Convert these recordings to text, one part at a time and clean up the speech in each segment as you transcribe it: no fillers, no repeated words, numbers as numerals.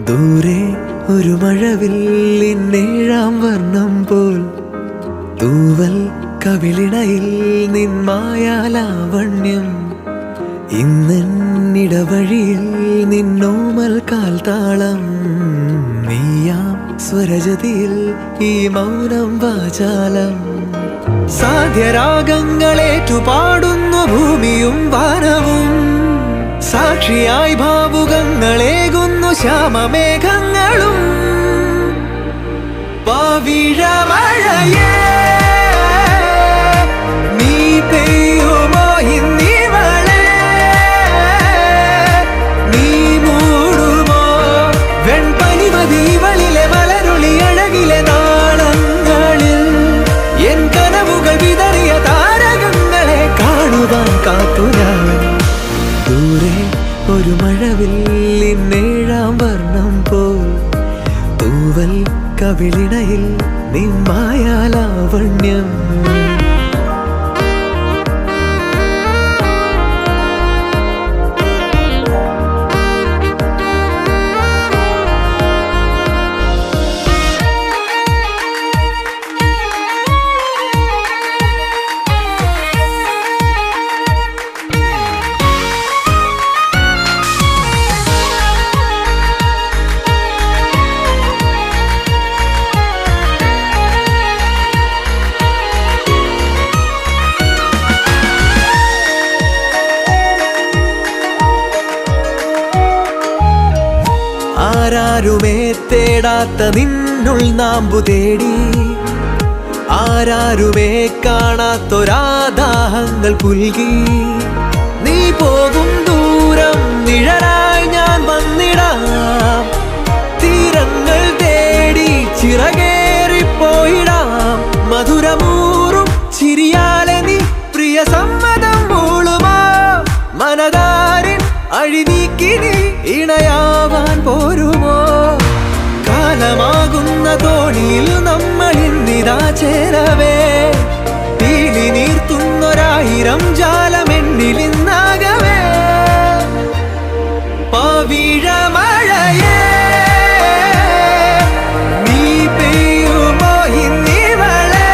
ദൂരെ ഒരു മഴവില്ലിന്നേഴാം വർണ്ണം പോൽ തൂവൽ കവിളിണയിൽ നിന്മായാലാവണ്യം ഇന്നിടവഴിയിൽ നിന്നോമൽ കാൽത്താളം നീയാം സ്വരജതിയിൽ ഈ മൗനം വാചാലം സാധ്യരാഗങ്ങളേറ്റുപാടുന്നു ഭൂമിയും വാനവും സാക്ഷിയായി ഭാവുകങ്ങളേകുന്നു ശ്യാമമേഘങ്ങളും പവിഴമഴയേ നീ പെയ്യുമോ ഇന്നിവളെ നീ മൂടുമോ വെൺപനിമതിവളിലെ മലരുളി അഴകിലെ നാളങ്ങളിൽ എൻ കനവുകൾ വിതറിയ താരകങ്ങളെ കാണുവാൻ കാത്തുരാൻ ദൂരെ ഒരു മഴവില്ലിന്നേഴാം വർണ്ണം പോൽ തൂവൽ കവിളിണയിൽ നിന്മായാലാവണ്യം ആരാരുമേ തേടാത്ത നിന്നുൾ നാമ്പു തേടി ആരാരുമേ കാണാത്തൊരാദാഹങ്ങൾ പുൽകി നീ പോകും ദൂരം നിഴലായി ഞാൻ വന്നിടാം തീരങ്ങൾ തേടി ചിറകേറിപ്പോയിടാം മധുരമൂറും ചിരിയാലെ നീ പ്രിയ സമ്മതം മൂളുമാ മനതാരിൻ അഴിനീക്കി നീ ഇണയാവാൻ പോരുമോ കാലമാകുന്ന തോണിയിൽ നമ്മൾ ഇന്നിതാ ചേരവേ പീലി നീർത്തുന്നൊരായിരം ജാലമെന്നിലിന്നാകവേ പവിഴമഴയേ നീ പെയ്യുമോ ഇന്നിവളെ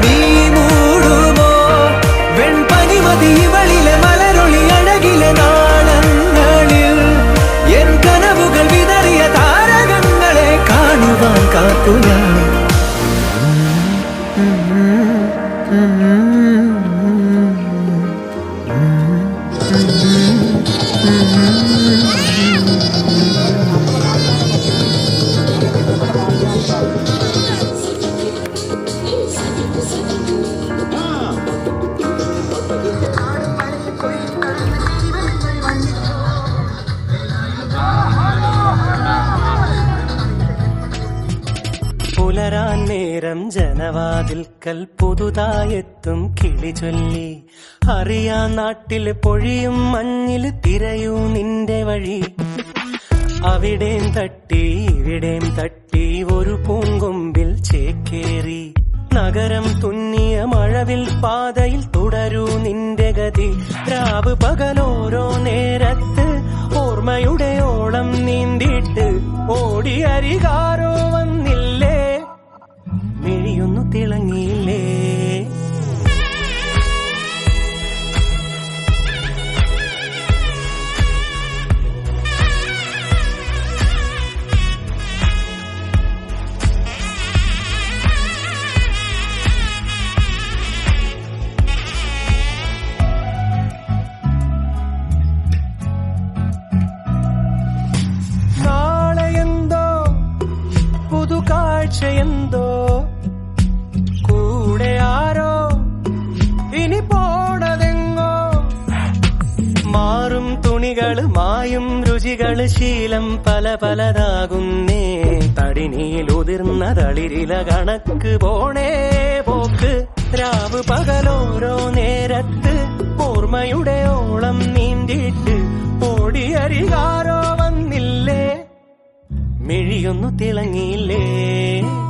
നീ മൂടുമോ വെൺപനിമതിവളിലെ മലരൊളി അഴകിലെ നാളങ്ങളിൽ എൻ കനവുകൾ വിതറിയ താരകങ്ങളെ കാണുവാൻ കാത്തു ഞാൻ പുലരാൻ നേരം ജനവാതിൽക്കൽ പുതുതായെത്തും കിളി ചൊല്ലി അറിയാ നാട്ടിൽ പൊഴിയും മഞ്ഞിൽ തിരയൂ നിന്റെ വഴി അവിടേം തട്ടി ഇവിടേം തട്ടി ഒരു പൂങ്കൊമ്പിൽ ചേക്കേറി നഗരം തുന്നിയ മഴവിൽ പാതയിൽ തുടരൂ നിന്റെ ഗതി രാവ് പകലോരോ നേരത്ത് ഓർമ്മയുടെ ഓളം നീന്തിയിട്ട് ഓടി അരികാരോ വന്നില്ലേ മിഴിയൊന്നു തിളങ്ങിയില്ലേ കാഴ്ചയെന്തോ കൂടെ ആരോ ഇനി പോണതേ ചിരികള് മായും രുചികള് ശീലം പല പലതാകുന്നേ തടിനീലുതിർന്ന തളിരില കണക്ക് പോണേ പോക്ക് രാവ് പകലോരോ നേരത്ത് ഓർമ്മയുടെ ഓളം നീന്തിയിട്ട് ഓടിയരികാരോ വന്നില്ലേ മിഴിയൊന്നു തിളങ്ങിയില്ലേ